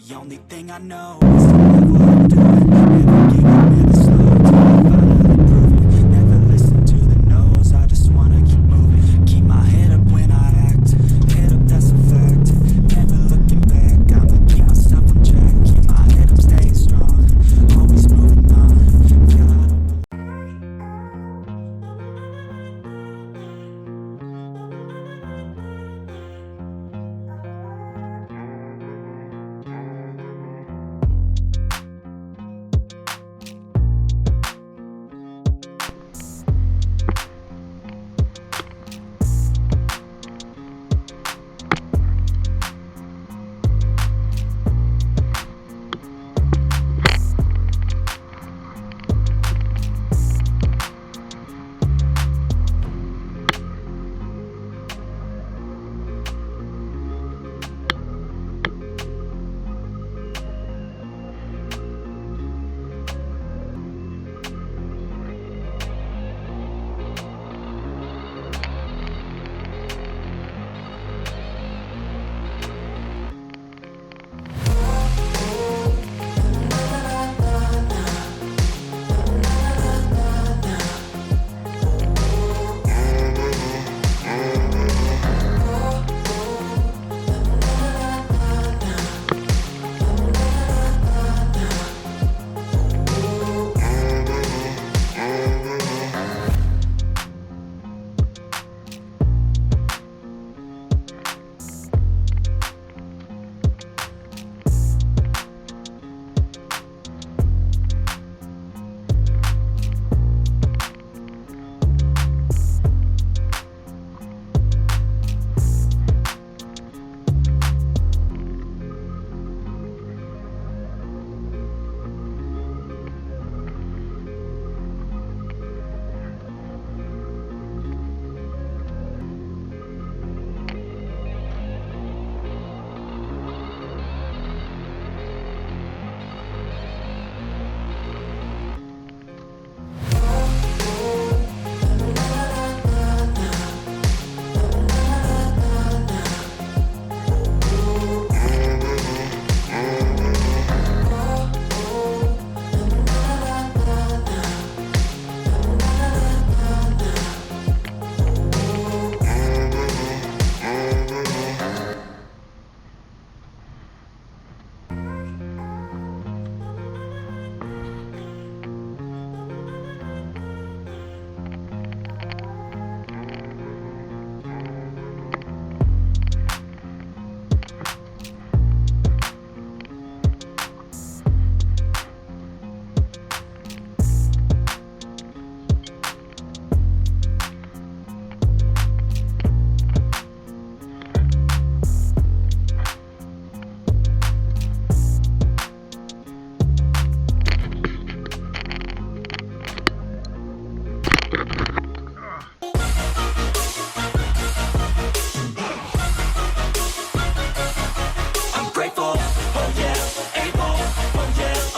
The only thing I know is to love what I'm doing. Never give up, never slow, till I finally prove it. Never listen to the no's, I just wanna keep moving. Keep my head up when I act, head up, that's a fact. Never looking back, I'ma keep myself on track. Keep my head up, staying strong, always moving on. Feel I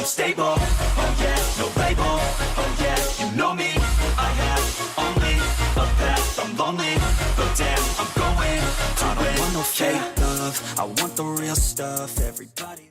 don't stable, oh yeah, no label, oh yeah, you know me, I have only a path, I'm lonely, but damn, I'm going to win. I don't want no fake love, I want the real stuff, everybody